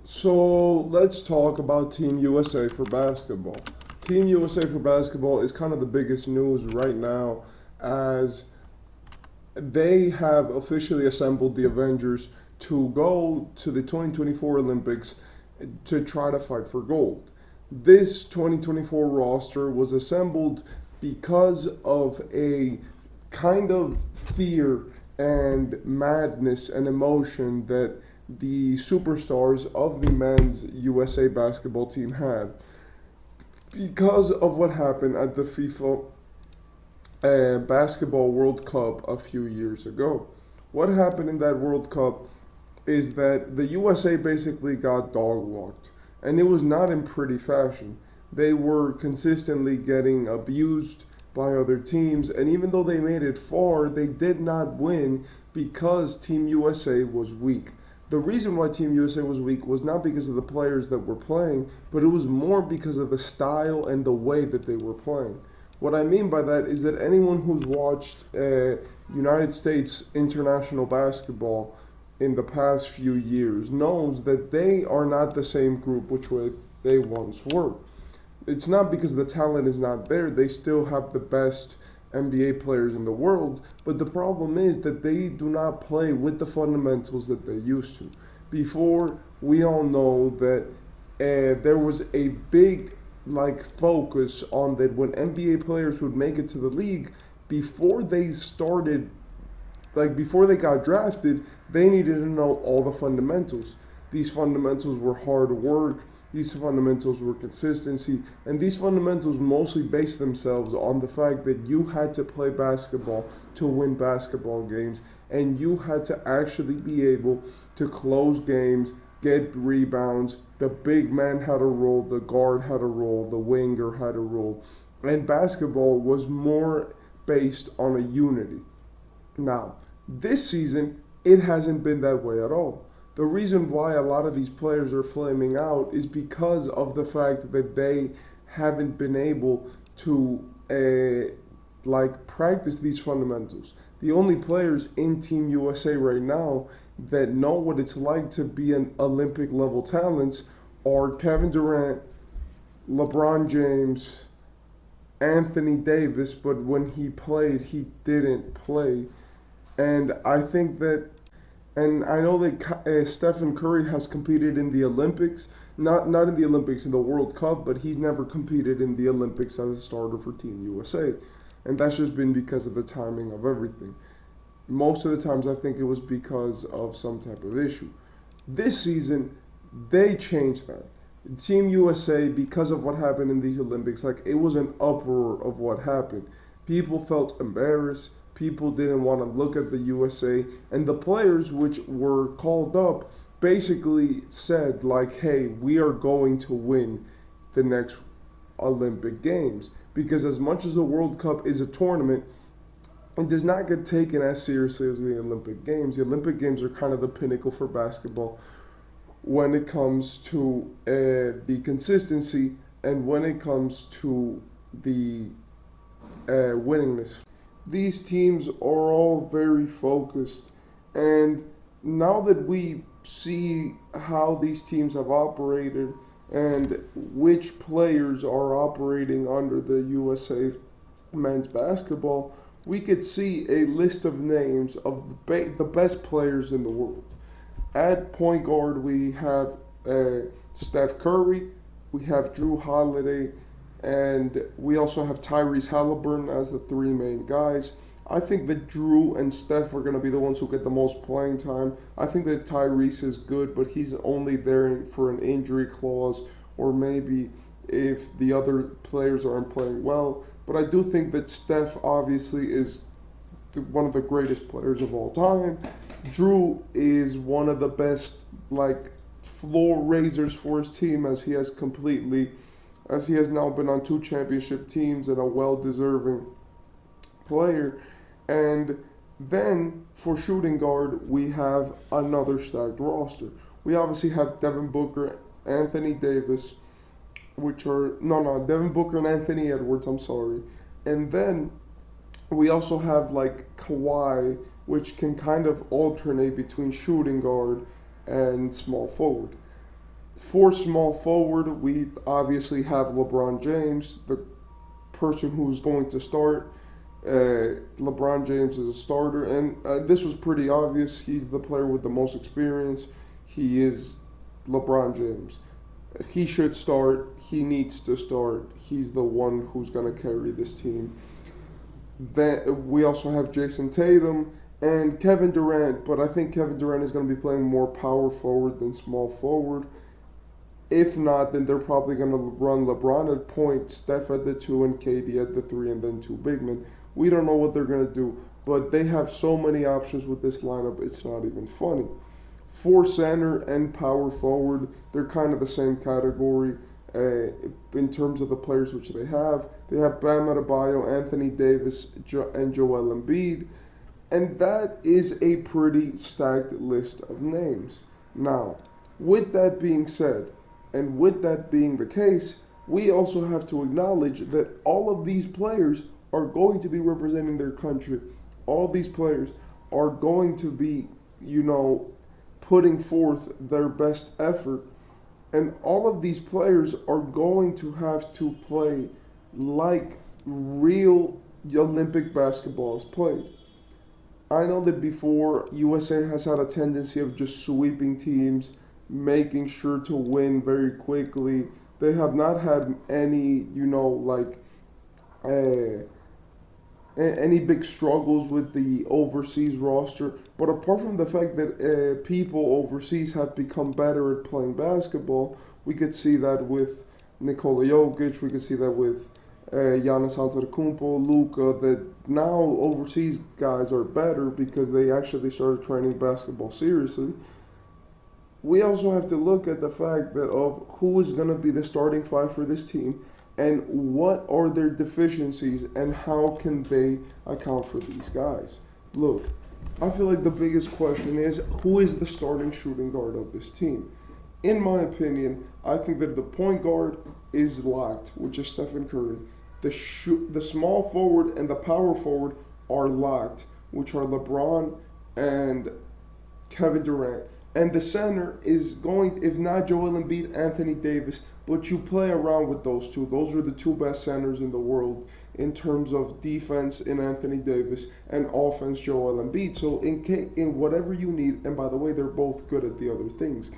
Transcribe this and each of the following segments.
So let's talk about Team USA for basketball. Team USA for basketball is kind of the biggest news right now as they have officially assembled the Avengers to go to the 2024 Olympics to try to fight for gold. This 2024 roster was assembled because of a kind of fear and madness and emotion that the superstars of the men's USA basketball team had because of what happened at the FIFA Basketball World Cup a few years ago. What happened in that World Cup is that the USA basically got dog walked, and it was not in pretty fashion. They were consistently getting abused by other teams, and even though they made it far, they did not win because Team USA was weak. The reason why Team USA was weak was not because of the players that were playing, but it was more because of the style and the way that they were playing. What I mean by that is that anyone who's watched United States international basketball in the past few years knows that they are not the same group which they once were. It's not because the talent is not there. They still have the best NBA players in the world, but the problem is that they do not play with the fundamentals that they used to. Before, we all know that there was a big focus on that when NBA players would make it to the league before they started before they got drafted, they needed to know all the fundamentals. These fundamentals were hard work, these fundamentals were consistency, and these fundamentals mostly based themselves on the fact that you had to play basketball to win basketball games, and you had to actually be able to close games, get rebounds. The big man had a role, the guard had a role, the winger had a role, and basketball was more based on a unity. Now, this season, it hasn't been that way at all. The reason why a lot of these players are flaming out is because of the fact that they haven't been able to practice these fundamentals. The only players in Team USA right now that know what it's like to be an Olympic level talent are Kevin Durant, LeBron James, Anthony Davis, but when he played, he didn't play. And I think that, and I know that Stephen Curry has competed in the Olympics, not in the Olympics, in the World Cup, but he's never competed in the Olympics as a starter for Team USA. And that's just been because of the timing of everything. Most of the times, I think it was because of some type of issue. This season, they changed that. Team USA, because of what happened in these Olympics, it was an uproar of what happened. People felt embarrassed. People didn't want to look at the USA, and the players which were called up basically said hey, we are going to win the next Olympic Games, because as much as the World Cup is a tournament, it does not get taken as seriously as the Olympic Games. The Olympic Games are kind of the pinnacle for basketball when it comes to the consistency and when it comes to the winningness. These teams are all very focused, and now that we see how these teams have operated and which players are operating under the USA men's basketball, we could see a list of names of the best players in the world. At point guard, we have Steph Curry, we have Drew Holiday, and we also have Tyrese Halliburton as the three main guys. I think that Drew and Steph are going to be the ones who get the most playing time. I think that Tyrese is good, but he's only there for an injury clause or maybe if the other players aren't playing well. But I do think that Steph obviously is one of the greatest players of all time. Drew is one of the best floor raisers for his team as he has now been on two championship teams and a well-deserving player. And then for shooting guard, we have another stacked roster. We obviously have Devin Booker, Anthony Davis, Devin Booker and Anthony Edwards, I'm sorry. And then we also have Kawhi, which can kind of alternate between shooting guard and small forward. For small forward, we obviously have LeBron James, the person who's going to start. LeBron James is a starter, and this was pretty obvious. He's the player with the most experience. He is LeBron James. He should start. He needs to start. He's the one who's going to carry this team. Then we also have Jason Tatum and Kevin Durant, but I think Kevin Durant is going to be playing more power forward than small forward. If not, then they're probably going to run LeBron at point, Steph at the 2, and KD at the 3, and then 2 big men. We don't know what they're going to do, but they have so many options with this lineup, it's not even funny. For center and power forward, they're kind of the same category in terms of the players which they have. They have Bam Adebayo, Anthony Davis, and Joel Embiid, and that is a pretty stacked list of names. Now, with that being said, and with that being the case, we also have to acknowledge that all of these players are going to be representing their country. All these players are going to be, putting forth their best effort. And all of these players are going to have to play like real Olympic basketball is played. I know that before, USA has had a tendency of just sweeping teams, making sure to win very quickly. They have not had any, any big struggles with the overseas roster. But apart from the fact that people overseas have become better at playing basketball, we could see that with Nikola Jokic, we could see that with Giannis Antetokounmpo, Luka, that now overseas guys are better because they actually started training basketball seriously. We also have to look at the fact that of who is going to be the starting five for this team and what are their deficiencies and how can they account for these guys. Look, I feel like the biggest question is who is the starting shooting guard of this team? In my opinion, I think that the point guard is locked, which is Stephen Curry. The small forward and the power forward are locked, which are LeBron and Kevin Durant. And the center is going, if not Joel Embiid, Anthony Davis, but you play around with those two. Those are the two best centers in the world in terms of defense in Anthony Davis and offense Joel Embiid. So in whatever you need, and by the way, they're both good at the other things.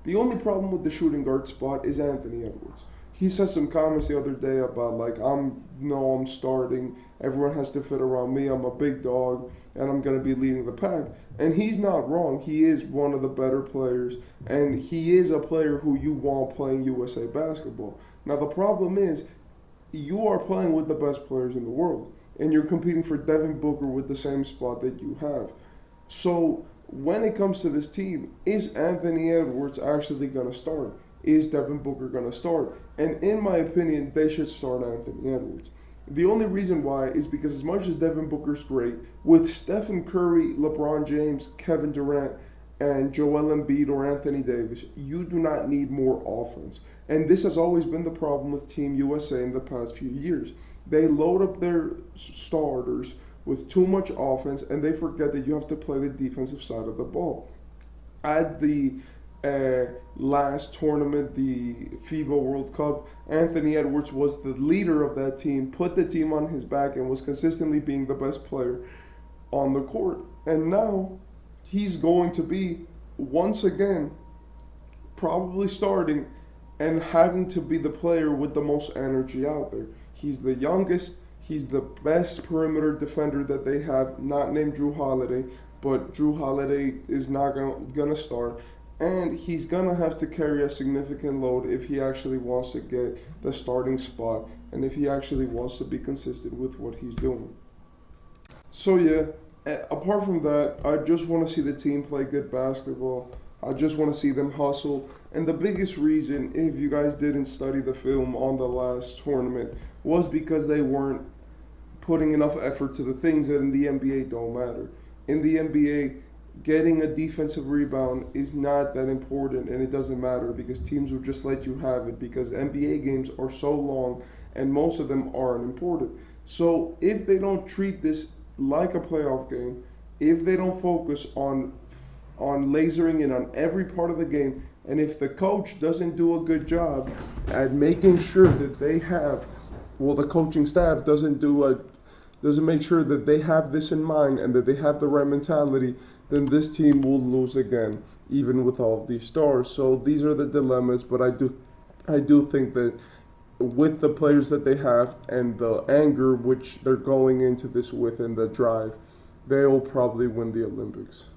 The only problem with the shooting guard spot is Anthony Edwards. He said some comments the other day about I'm starting. Everyone has to fit around me. I'm a big dog, and I'm going to be leading the pack. And he's not wrong. He is one of the better players, and he is a player who you want playing USA basketball. Now, the problem is you are playing with the best players in the world, and you're competing for Devin Booker with the same spot that you have. So when it comes to this team, is Anthony Edwards actually going to start? Is Devin Booker going to start? And in my opinion, they should start Anthony Edwards. The only reason why is because as much as Devin Booker's great, with Stephen Curry, LeBron James, Kevin Durant, and Joel Embiid or Anthony Davis, you do not need more offense. And this has always been the problem with Team USA in the past few years. They load up their starters with too much offense, and they forget that you have to play the defensive side of the ball. At the last tournament, the FIBA World Cup, Anthony Edwards was the leader of that team, put the team on his back, and was consistently being the best player on the court. And now he's going to be, once again, probably starting and having to be the player with the most energy out there. He's the youngest. He's the best perimeter defender that they have, not named Drew Holiday, but Drew Holiday is not gonna start. And he's going to have to carry a significant load if he actually wants to get the starting spot and if he actually wants to be consistent with what he's doing. So yeah, apart from that, I just want to see the team play good basketball. I just want to see them hustle. And the biggest reason, if you guys didn't study the film on the last tournament, was because they weren't putting enough effort to the things that in the NBA don't matter. In the NBA, getting a defensive rebound is not that important, and it doesn't matter because teams will just let you have it because NBA games are so long and most of them aren't important. So if they don't treat this like a playoff game, if they don't focus on on lasering in on every part of the game. And if the coach doesn't do a good job at making sure that they have, well, the coaching staff doesn't make sure that they have this in mind and that they have the right mentality, then this team will lose again, even with all of these stars. So these are the dilemmas, but I do think that with the players that they have and the anger which they're going into this with and the drive, they'll probably win the Olympics.